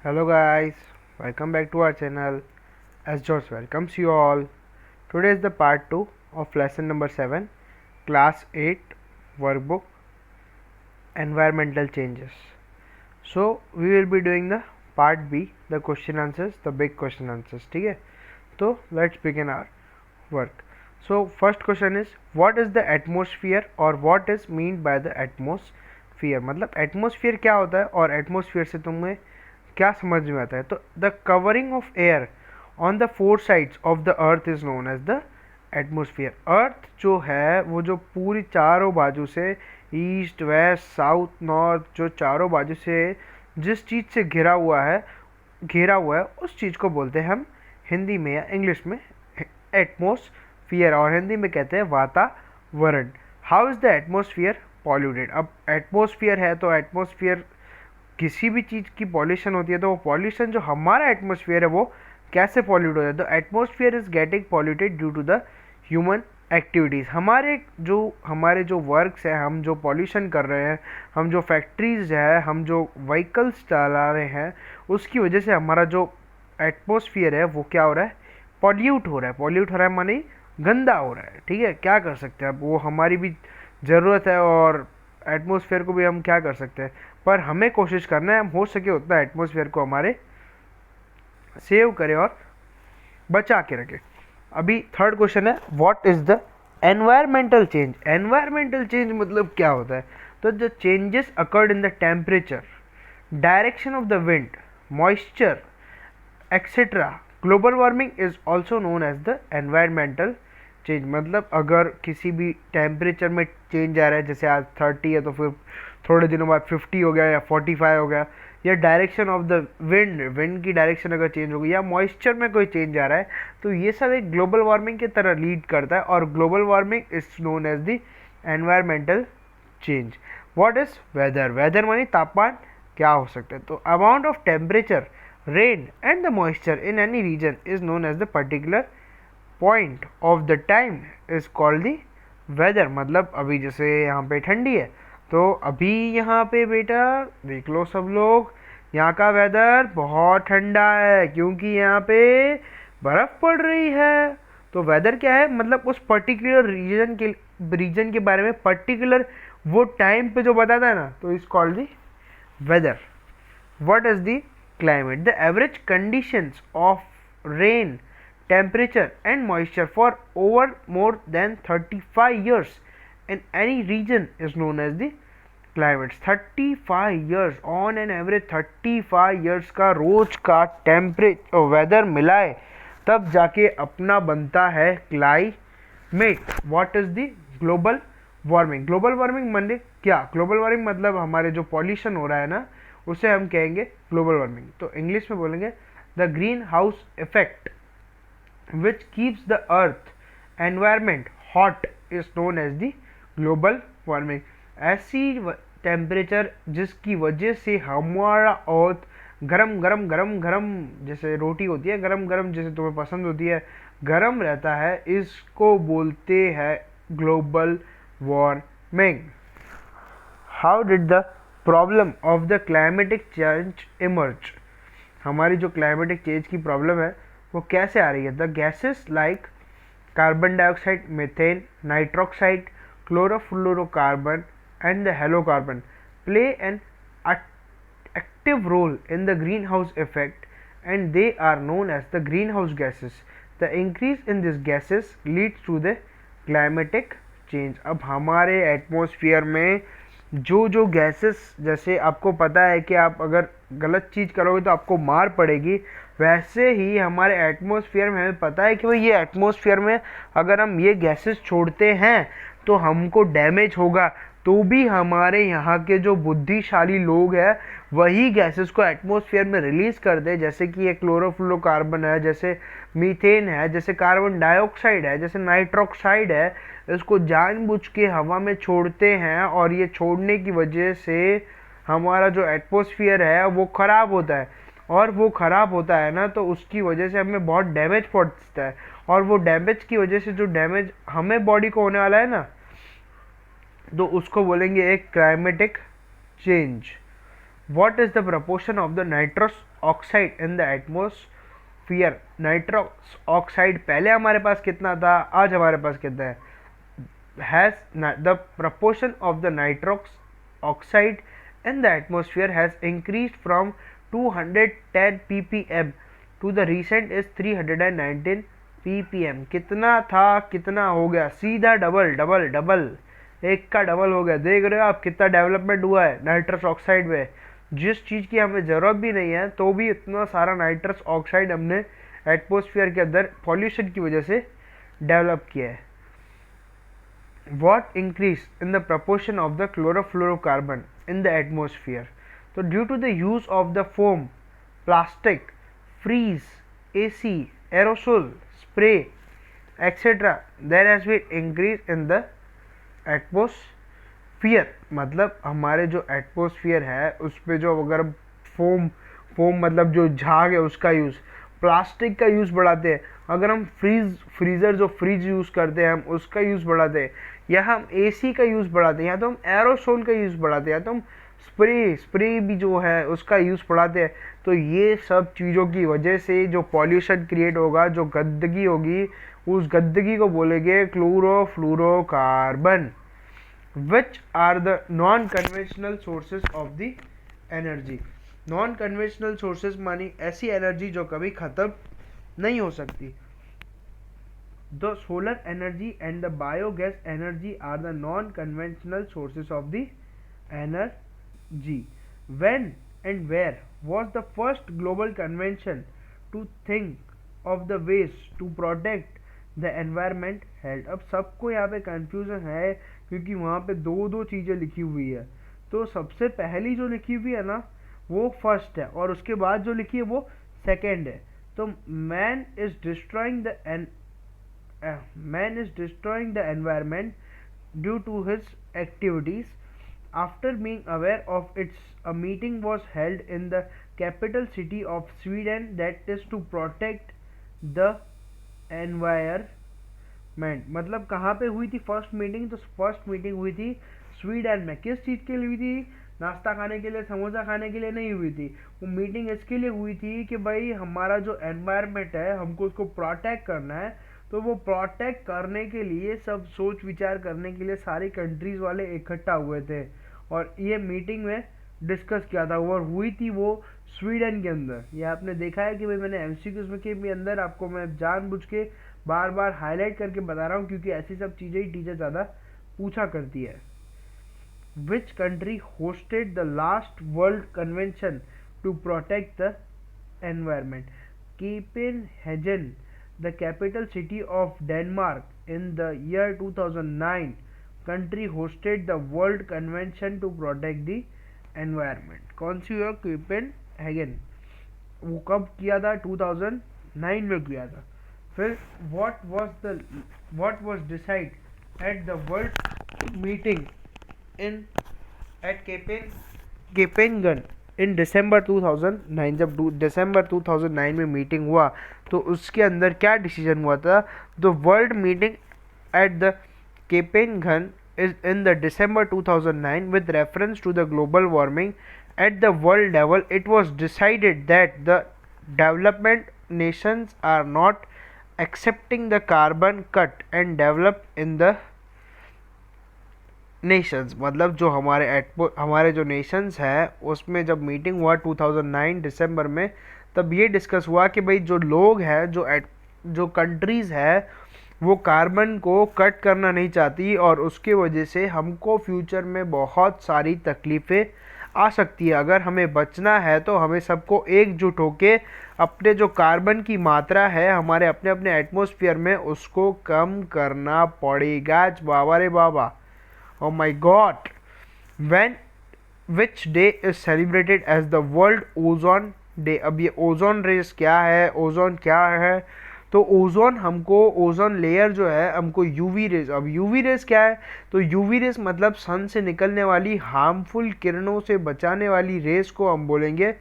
Hello guys, welcome back to our channel. As George welcomes you all. Today is the part 2 of lesson number 7, class 8 workbook environmental changes. So we will be doing the part B, the question answers, the big question answers. ठीक है, तो let's begin our work. So first question is, what is the atmosphere or what is meant by the atmosphere? मतलब atmosphere क्या होता है और atmosphere से तुम्हें क्या समझ में आता है? तो the covering of air on the four sides of the earth is known as the atmosphere. Earth जो है वो जो पूरी चारों बाजू से ईस्ट वेस्ट साउथ नॉर्थ जो चारों बाजू से जिस चीज़ से घिरा हुआ है उस चीज़ को बोलते हैं हम हिंदी में या इंग्लिश में एटमोसफियर, और हिंदी में कहते हैं वातावरण. How is the atmosphere polluted? अब एटमोसफियर है तो एटमोसफियर किसी भी चीज़ की पॉल्यूशन होती है तो वो पॉल्यूशन जो हमारा एटमोसफियर है वो कैसे पॉल्यूट हो जाता है? तो atmosphere is getting polluted due to the human activities. हमारे जो वर्क्स है, हम जो पॉल्यूशन कर रहे हैं, हम जो फैक्ट्रीज है, हम जो व्हीकल्स चला रहे हैं, उसकी वजह से हमारा जो एटमोसफियर है वो क्या हो रहा है? पॉल्यूट हो रहा है. पॉल्यूट हो रहा है माने गंदा हो रहा है. ठीक है, क्या कर सकते हैं? अब वो हमारी भी ज़रूरत है और एटमोसफियर को भी हम क्या कर सकते हैं, पर हमें कोशिश करना है हम हो सके उतना एटमोसफियर को हमारे सेव करें और बचा के रखें. अभी थर्ड क्वेश्चन है, what is the environmental change? Environmental change मतलब क्या होता है? तो the changes occurred in the temperature, direction of the wind, moisture etcetera. Global warming is also known as the environmental change. मतलब अगर किसी भी टेम्परेचर में चेंज आ रहा है, जैसे आज 30 है तो फिर थोड़े दिनों बाद 50 हो गया या 45 हो गया, या डायरेक्शन ऑफ द विंड की डायरेक्शन अगर चेंज हो गई, या मॉइस्चर में कोई चेंज आ रहा है, तो ये सब एक ग्लोबल वार्मिंग की तरह लीड करता है और global warming is known as the environmental change. What is weather? Weather मानी तापमान क्या हो सकता है? तो amount of temperature, rain and the moisture in any region is known as the particular point of the time is called the weather. मतलब अभी जैसे यहाँ पे ठंडी है तो अभी यहाँ पे बेटा देख लो सब लोग, यहाँ का वेदर बहुत ठंडा है क्योंकि यहाँ पे बर्फ़ पड़ रही है. तो वेदर क्या है? मतलब उस पर्टिकुलर रीजन के बारे में पर्टिकुलर वो टाइम पे जो बताता है ना, तो is called the weather. What is the climate? The average conditions of rain, temperature and moisture for over more than 35 years in any region is known as the climates. 35 years on an average 35 years का रोज का temperature weather मिलाए तब जाके अपना बनता है climate. What is the global warming? Global warming मतलब क्या? ग्लोबल वार्मिंग मतलब हमारे जो पॉल्यूशन हो रहा है ना उसे हम कहेंगे ग्लोबल वार्मिंग. तो इंग्लिश में बोलेंगे the green house effect which keeps the earth environment hot is known as the global warming. ऐसी टेम्परेचर जिसकी वजह से हमारा अर्थ गरम गरम गरम गरम, जैसे रोटी होती है गरम गरम, जैसे तुम्हें पसंद होती है, गरम रहता है, इसको बोलते हैं global warming. How did the problem of the climatic change emerge? हमारी जो क्लाइमेटिक चेंज की प्रॉब्लम है वो कैसे आ रही है? The gases like carbon dioxide, methane, nitrous oxide, chlorofluorocarbon and the halocarbon play an active role in the green house effect and they are known as the green house gases. The increase in this gases leads to the climatic change. अब हमारे atmosphere में जो gases, जैसे आपको पता है कि आप अगर गलत चीज़ करोगे तो आपको मार पड़ेगी, वैसे ही हमारे एटमॉस्फेयर में हमें पता है कि भाई ये एटमॉस्फेयर में अगर हम ये गैसेस छोड़ते हैं तो हमको डैमेज होगा. तो भी हमारे यहाँ के जो बुद्धिशाली लोग हैं वही गैसेस को एटमॉस्फेयर में रिलीज़ कर दे, जैसे कि ये क्लोरोफ्लोरोकार्बन है, जैसे मीथेन है, जैसे कार्बन डाइऑक्साइड है, जैसे नाइट्रोक्साइड है, इसको जानबूझ के हवा में छोड़ते हैं और ये छोड़ने की वजह से हमारा जो एटमॉस्फेयर है वो ख़राब होता है. और वो ख़राब होता है ना तो उसकी वजह से हमें बहुत डैमेज पहुंचता है, और वो डैमेज की वजह से जो डैमेज हमें बॉडी को होने वाला है ना, तो उसको बोलेंगे एक climatic change. What is the proportion of the nitrous oxide in the atmosphere? Nitrous oxide पहले हमारे पास कितना था, आज हमारे पास कितना है? has the proportion of the nitrous oxide in the atmosphere has increased from 210 ppm to the recent is 319 ppm. कितना था कितना हो गया, सीधा डबल डबल डबल, एक का डबल हो गया. देख रहे हो आप कितना डेवलपमेंट हुआ है नाइट्रस ऑक्साइड में. जिस चीज़ की हमें ज़रूरत भी नहीं है तो भी इतना सारा नाइट्रस ऑक्साइड हमने एटमॉस्फेयर के अंदर पॉल्यूशन की वजह से डेवलप किया है. What increase in the proportion of the chlorofluorocarbon in the atmosphere? So due to the use of the foam, plastic, freeze, AC, aerosol, spray, etc. there has been increase in the atmosphere. मतलब हमारे जो atmosphere है उस पर जो अगर foam मतलब जो झाग है उसका यूज़, प्लास्टिक का यूज़ बढ़ाते हैं, अगर हम फ्रीज़र जो फ्रिज यूज़ करते हैं हम उसका यूज़ बढ़ाते हैं, या हम एसी का यूज़ बढ़ाते हैं, या तो हम एरोसोल का यूज़ बढ़ाते हैं, या तो हम स्प्रे भी जो है उसका यूज़ बढ़ाते हैं. तो ये सब चीज़ों की वजह से जो पॉल्यूशन क्रिएट होगा, जो गंदगी होगी, उस गंदगी को बोलेंगे chlorofluorocarbon. Which are the non conventional sources of the energy? Non conventional sources मानी ऐसी एनर्जी जो कभी ख़त्म नहीं हो सकती. The solar energy and the biogas energy are the non-conventional sources of the energy. When and where was the first global convention to think of the ways to protect the environment held? अब सबको यहाँ पे confusion है क्योंकि वहाँ पे दो चीज़ें लिखी हुई है. तो सबसे पहली जो लिखी हुई है ना वो फर्स्ट है और उसके बाद जो लिखी है वो सेकेंड है. तो man is destroying the environment due to his activities. After being aware of its, a meeting was held in the capital city of Sweden that is to protect the environment. मतलब कहाँ पे हुई थी first meeting? तो first meeting हुई थी Sweden में. किस चीज़ के लिए हुई थी? नाश्ता खाने के लिए, समोसा खाने के लिए नहीं हुई थी. वो मीटिंग इसके लिए हुई थी कि भाई हमारा जो एनवायरनमेंट है हमको उसको प्रोटेक्ट करना है. तो वो प्रोटेक्ट करने के लिए सब सोच विचार करने के लिए सारी कंट्रीज़ वाले इकट्ठा हुए थे और ये मीटिंग में डिस्कस किया था और हुई थी वो स्वीडन के अंदर. ये आपने देखा है कि भाई मैंने एमसीक्यूज़ में के भी अंदर आपको मैं जानबूझ के बार बार हाईलाइट करके बता रहा हूँ क्योंकि ऐसी सब चीज़ें ही टीचर ज़्यादा पूछा करती है. Which country hosted the last world convention to protect the environment? Copenhagen, the capital city of Denmark, in the year 2009 country hosted the world convention to protect the environment. कौन सी हुआ? कोपेनहेगन. वो कब किया था? 2009 में किया था. फिर what was decided at the world meeting at Copenhagen in December 2009? जब दिसंबर 2009 में मीटिंग हुआ तो उसके अंदर क्या डिसीजन हुआ था? The world meeting at the Copenhagen is in the December 2009 with reference to the global warming at the world level. It was decided that the development nations are not accepting the carbon cut and develop in the Nations. मतलब जो हमारे जो Nations है उसमें जब meeting हुआ 2009 दिसंबर में तब ये डिस्कस हुआ कि भाई जो लोग हैं जो कंट्रीज़ है वो कार्बन को कट करना नहीं चाहती और उसके वजह से हमको फ्यूचर में बहुत सारी तकलीफ़ें आ सकती है. अगर हमें बचना है तो हमें सबको एकजुट होके अपने जो कार्बन की मात्रा है हमारे अपने अपने एटमॉस्फेयर में उसको कम करना पड़ेगा. बाबा रे बाबा. Oh my God! Which day is celebrated as the World Ozone Day? अब ये ओजोन रेस क्या है, ओजोन क्या है? तो ओजोन हमको ओजोन लेयर जो है हमको यूवी रेस. अब यूवी रेस क्या है? तो यूवी रेस मतलब सन से निकलने वाली हार्मफुल किरणों से बचाने वाली रेस को हम बोलेंगे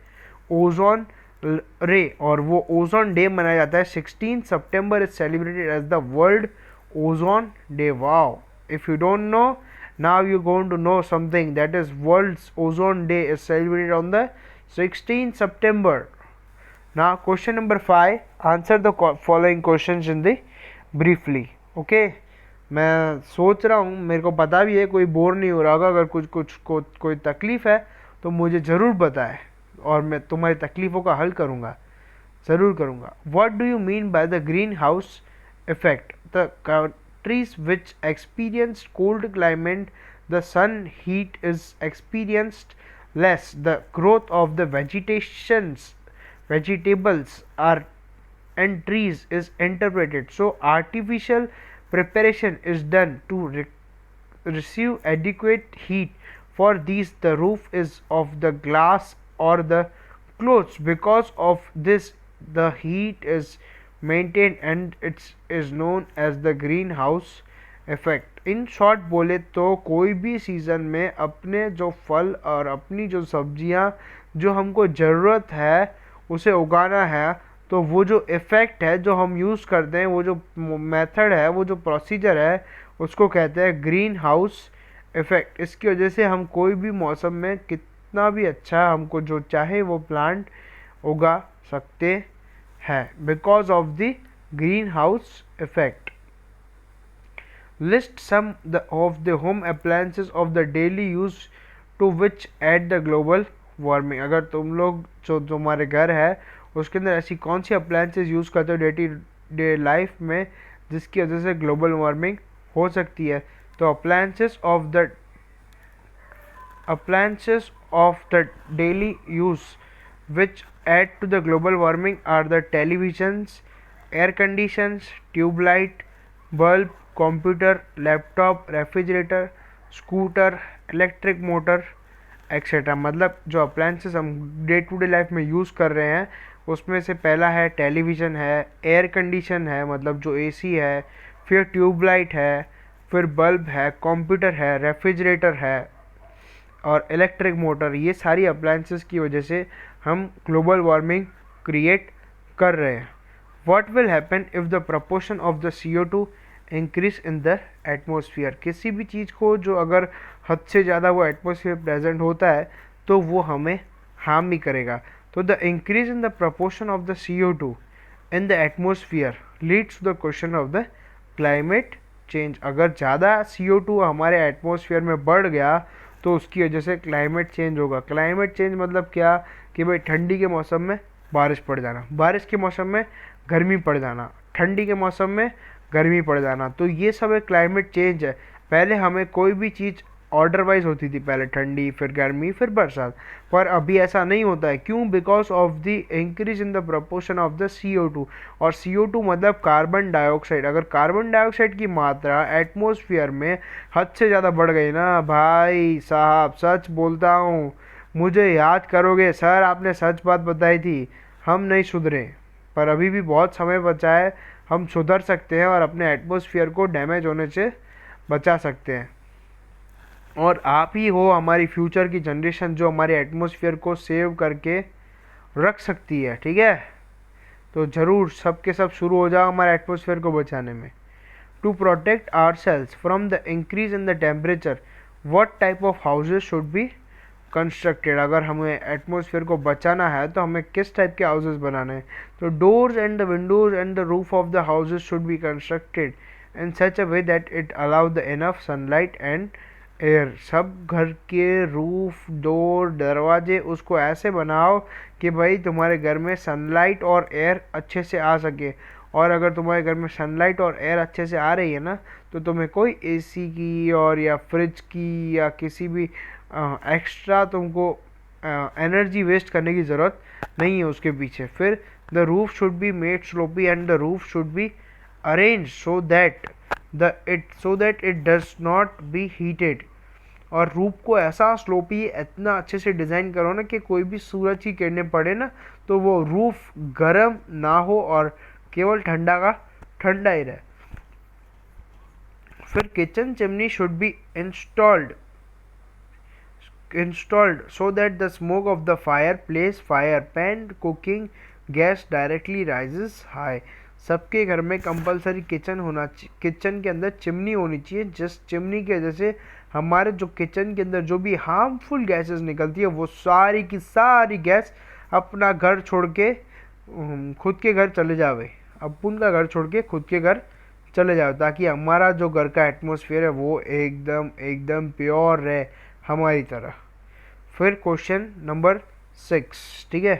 ओजोन रे और वो ओजोन डे मनाया जाता है. 16 September is celebrated as the world ozone day. Wow! If you don't know Now you're going to know something, that is World's Ozone Day is celebrated on the 16th September. Now question number 5, answer the following questions in the briefly. Okay, मैं सोच रहा हूँ, मेरे को पता भी है कोई बोर नहीं हो रहा होगा, अगर कोई तकलीफ़ है तो मुझे ज़रूर बताए और मैं तुम्हारी तकलीफ़ों का हल करूँगा, ज़रूर करूँगा. What do you mean by the green house effect? The countries which experience cold climate, the sun heat is experienced less, the growth of the vegetables are and trees is interpreted, so artificial preparation is done to receive adequate heat. For these the roof is of the glass or the clothes. Because of this the heat is maintained and it is known as the greenhouse effect. In short बोले तो कोई भी season में अपने जो फल और अपनी जो सब्जियां जो हमको ज़रूरत है उसे उगाना है, तो वो जो इफ़ेक्ट है जो हम यूज़ करते हैं, वो जो मेथड है, वो जो प्रोसीजर है, उसको कहते हैं ग्रीन हाउस इफ़ेक्ट. इसकी वजह से हम कोई भी मौसम में कितना भी अच्छा हमको जो चाहे वो प्लांट उगा सकते हैं, because of the green house effect. List some of the home appliances of the daily use to which add the global warming. अगर तुम लोग जो तुम्हारे घर है उसके अंदर ऐसी कौन सी अप्लायंसेस यूज़ करते हो डे टू डे लाइफ में जिसकी वजह से ग्लोबल वार्मिंग हो सकती है? तो appliances of the daily use which add to the global warming are the televisions, air conditions, tube light, bulb, computer, laptop, refrigerator, scooter, electric motor etcetera. मतलब जो अप्लायंसेस हम डे टू डे लाइफ में use कर रहे हैं उसमें से पहला है टेलीविज़न है, एयर कंडीशन है मतलब जो एसी है, फिर ट्यूबलाइट है, फिर बल्ब है, कंप्यूटर है, रेफ्रिजरेटर है और इलेक्ट्रिक मोटर. ये सारी अप्लायंसेस की वजह से हम ग्लोबल वार्मिंग क्रिएट कर रहे हैं. What will happen if the proportion of the CO2 increase in the atmosphere? किसी भी चीज़ को जो अगर हद से ज़्यादा वो एटमोसफियर प्रेजेंट होता है तो वो हमें हार्म भी करेगा. तो the increase in the proportion of the CO2 in the atmosphere leads to the question of the climate change. अगर ज़्यादा CO2 हमारे एटमोसफियर में बढ़ गया तो उसकी वजह से क्लाइमेट चेंज होगा. क्लाइमेट चेंज मतलब क्या कि भाई ठंडी के मौसम में बारिश पड़ जाना, बारिश के मौसम में गर्मी पड़ जाना, ठंडी के मौसम में गर्मी पड़ जाना. तो ये सब एक क्लाइमेट चेंज है. पहले हमें कोई भी चीज़ ऑर्डर वाइज होती थी, पहले ठंडी फिर गर्मी फिर बरसात, पर अभी ऐसा नहीं होता है. क्यों? Because of the increase in the proportion of the CO2. और CO2 मतलब कार्बन डाइऑक्साइड. अगर कार्बन डाइऑक्साइड की मात्रा एटमॉस्फेयर में हद से ज़्यादा बढ़ गई ना भाई साहब, सच बोलता हूँ, मुझे याद करोगे सर आपने सच बात बताई थी, हम नहीं सुधरे, पर अभी भी बहुत समय बचा है, हम सुधर सकते हैं और अपने एटमॉस्फेयर को डैमेज होने से बचा सकते हैं. और आप ही हो हमारी फ्यूचर की जनरेशन जो हमारे एटमॉस्फेयर को सेव करके रख सकती है. ठीक है, तो ज़रूर सब के सब शुरू हो जाओ हमारे एटमॉस्फेयर को बचाने में. To protect ourselves from the increase in the temperature what type of houses should be constructed? अगर हमें एटमॉस्फेयर को बचाना है तो हमें किस टाइप के हाउसेज बनाने हैं? तो doors and the Windows and the roof of the houses should be constructed in such a way that it allow the enough sunlight and air. सब घर के रूफ, डोर, दरवाजे उसको ऐसे बनाओ कि भाई तुम्हारे घर में सनलाइट और एयर अच्छे से आ सके. और अगर तुम्हारे घर में सनलाइट और एयर अच्छे से आ रही है ना तो तुम्हें कोई AC की और या फ्रिज की या किसी भी एक्स्ट्रा तुमको एनर्जी वेस्ट करने की ज़रूरत नहीं है उसके पीछे. फिर the roof should be made sloppy and the roof should be arrange so that it does not be heated. और रूफ को ऐसा स्लोपी इतना अच्छे से डिज़ाइन करो ना कि कोई भी सूरज की किरणें पड़े ना तो वो रूफ गर्म ना हो और केवल ठंडा का ठंडा ही रहे. फिर kitchen chimney should be installed so that the smoke of the fireplace, fire pan, cooking gas directly rises high. सबके घर में कंपलसरी किचन के अंदर चिमनी होनी चाहिए, जिस चिमनी की वजह से हमारे जो किचन के अंदर जो भी हार्मफुल गैसेस निकलती है वो सारी की सारी गैस अपना घर छोड़ के खुद के घर चले जावे, अपन का घर छोड़ के खुद के घर चले जाओ, ताकि हमारा जो घर का एटमॉस्फेयर है वो एकदम एकदम प्योर रहे हमारी तरह। फिर क्वेश्चन नंबर 6, ठीक है,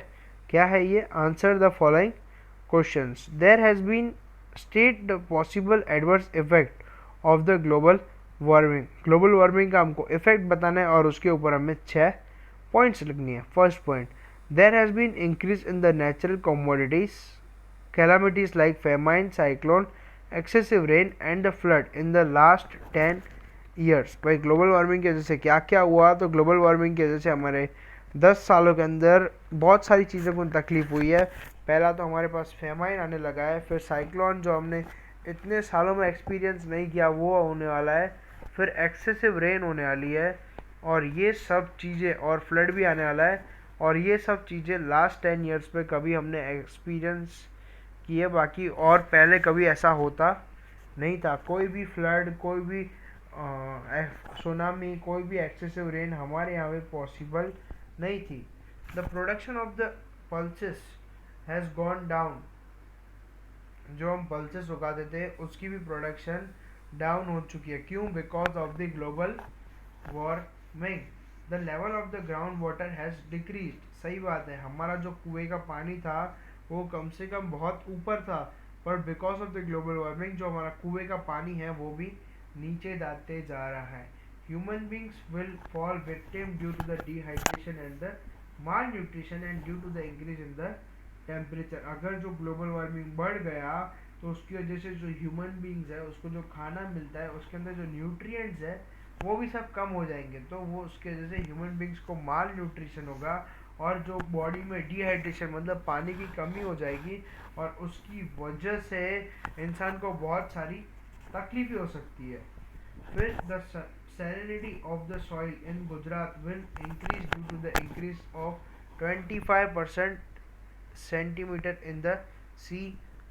क्या है ये? Answer the following questions. There has been state the possible adverse effect of the global warming. Global warming का हमको इफेक्ट बताना है और उसके ऊपर हमें 6 पॉइंट्स लिखनी है। First point, there has been increase in the natural commodities calamities like famine, cyclone, excessive rain and the flood in the last 10 years। भाई ग्लोबल वार्मिंग की वजह से क्या क्या हुआ? तो ग्लोबल वार्मिंग की वजह से हमारे 10 सालों के अंदर बहुत सारी चीज़ों को तकलीफ हुई है। पहला तो हमारे पास फेमाइन आने लगा है, फिर साइक्लोन जो हमने इतने सालों में एक्सपीरियंस नहीं किया वो होने वाला है, फिर एक्सेसिव रेन होने वाली है, और ये सब चीज़ें, और फ्लड भी आने वाला है, और ये सब चीज़ें लास्ट 10 ईयर्स पे कभी हमने एक्सपीरियंस किए, बाकी और पहले कभी ऐसा होता नहीं था। कोई भी फ्लड, कोई भी सुनामी, कोई भी एक्सेसिव रेन हमारे यहाँ पे पॉसिबल नहीं थी। The production of the pulses has gone down. जो हम पल्सेस उगाते थे उसकी भी प्रोडक्शन डाउन हो चुकी है। क्यों? Because of the global warming. The level of the ground water has decrease. सही बात है, हमारा जो कुएं का पानी था वो कम से कम बहुत ऊपर था, पर because of the global warming जो हमारा कुएं का पानी है वो भी नीचे जाते जा रहा है। Human beings will fall victim due to the dehydration and the malnutrition and due to the increase in the temperature. अगर जो ग्लोबल वार्मिंग बढ़ गया तो उसकी वजह से जो ह्यूमन बींग्स है उसको जो खाना मिलता है उसके अंदर जो न्यूट्रिएंट्स है वो भी सब कम हो जाएंगे, तो वो उसके वजह से ह्यूमन बींग्स को माल न्यूट्रिशन होगा और जो बॉडी में डिहाइड्रेशन मतलब पानी की कमी हो जाएगी, और उसकी वजह से इंसान को बहुत सारी तकलीफें हो सकती है। फिर the salinity of the soil in Gujarat will increase due to the increase of 25% centimetre in the sea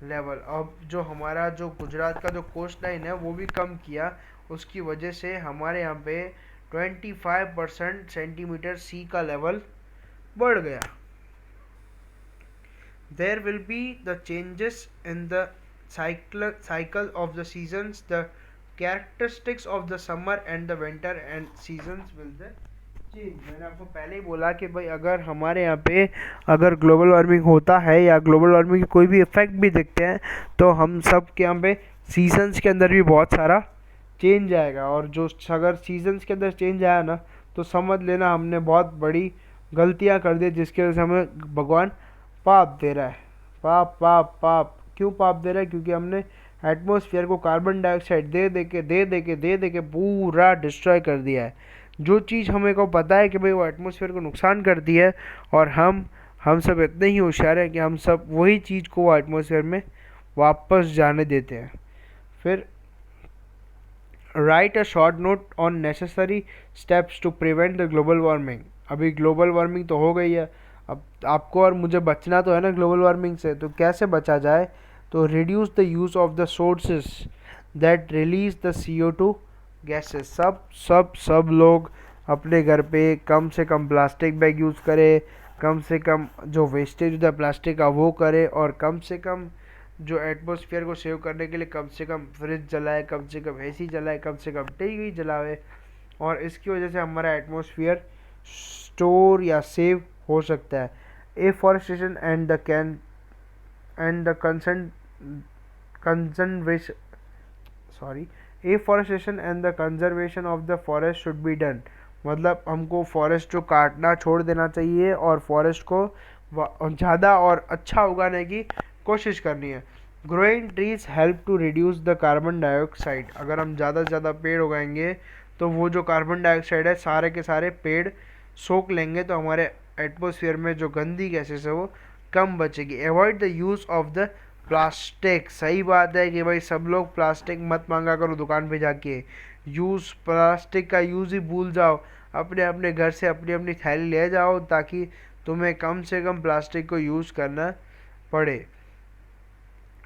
level. अब जो हमारा जो गुजरात का जो कोस्ट लाइन है वो भी कम किया, उसकी वजह से हमारे यहाँ पे 25% सेंटीमीटर सी का लेवल बढ़ गया। There will be the changes in the cycle of the seasons, the characteristics of the summer and the winter and seasons will the change। मैंने आपको पहले ही बोला कि भाई अगर हमारे यहाँ पे अगर ग्लोबल वार्मिंग होता है या ग्लोबल वार्मिंग के कोई भी इफेक्ट भी दिखते हैं तो हम सब के यहाँ पे सीजन्स के अंदर भी बहुत सारा चेंज आएगा, और जो अगर सीजन्स के अंदर चेंज आया ना तो समझ लेना हमने बहुत बड़ी गलतियाँ कर दी, जिसकी वजह से हमें भगवान पाप दे रहा है। पाप पाप पाप क्यों पाप दे रहा है? क्योंकि हमने एटमॉस्फेयर को कार्बन डाइऑक्साइड दे दे के पूरा डिस्ट्रॉय कर दिया है। जो चीज़ हमें को पता है कि भाई वो एटमॉस्फेयर को नुकसान करती है, और हम सब इतने ही होशियार हैं कि हम सब वही चीज़ को वो एटमॉस्फेयर में वापस जाने देते हैं। फिर write a short note on necessary steps to prevent the global warming. अभी ग्लोबल वार्मिंग तो हो गई है, अब आपको और मुझे बचना तो है ना ग्लोबल वार्मिंग से, तो कैसे बचा जाए? तो reduce the use of the sources that release the CO2 gases. सब लोग अपने घर पे कम से कम प्लास्टिक बैग यूज़ करें, कम से कम जो वेस्टेज होता है प्लास्टिक का वो करे, और कम से कम जो एटमॉस्फेयर को सेव करने के लिए कम से कम फ्रिज जलाए, कम से कम AC जलाए, कम से कम टीवी जलावे, और इसकी वजह से हमारा एटमॉस्फेयर स्टोर या सेव हो सकता है। Afforestation and the afforestation and the conservation of the forest should be done. मतलब हमको फॉरेस्ट को काटना छोड़ देना चाहिए और फॉरेस्ट को ज़्यादा और अच्छा उगाने की कोशिश करनी है। Growing trees help to reduce the carbon dioxide. अगर हम ज़्यादा से ज़्यादा पेड़ उगाएंगे तो वो जो कार्बन डाइऑक्साइड है सारे के सारे पेड़ सोख लेंगे, तो हमारे एटमॉस्फेयर में जो गंदी गैसेस है वो कम बचेगी। Avoid the use of the plastic. सही बात है कि भाई सब लोग प्लास्टिक मत मांगा करो दुकान पे जाके, प्लास्टिक का यूज़ ही भूल जाओ, अपने अपने घर से अपनी अपनी थैली ले जाओ ताकि तुम्हें कम से कम प्लास्टिक को यूज़ करना पड़े।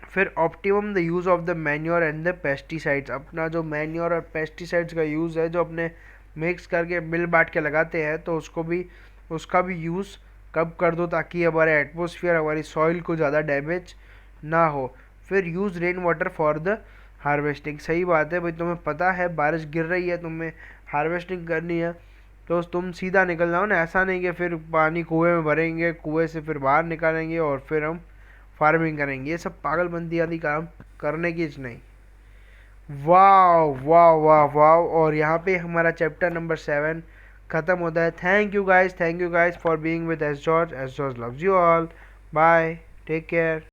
फिर optimum the use of the manure and the pesticides, अपना जो मैन्योर और पेस्टिसाइड्स का यूज़ है जो अपने मिक्स करके मिल बांट के लगाते हैं, तो उसका भी यूज़ कब कर दो ताकि हमारे एटमोसफियर हमारी सॉइल को ज़्यादा डैमेज ना हो। फिर use rain water for the harvesting, सही बात है भाई, तुम्हें पता है बारिश गिर रही है, तुम्हें हार्वेस्टिंग करनी है तो तुम सीधा निकल जाओ ना, ऐसा नहीं कि फिर पानी कुएं में भरेंगे, कुएं से फिर बाहर निकालेंगे और फिर हम फार्मिंग करेंगे, ये सब पागलपंती आदि काम करने की नहीं। वाह वाह वाह वाह, और यहाँ पे हमारा चैप्टर नंबर 7 ख़त्म होता है। Thank you guys for being with us George loves you all, bye, take care.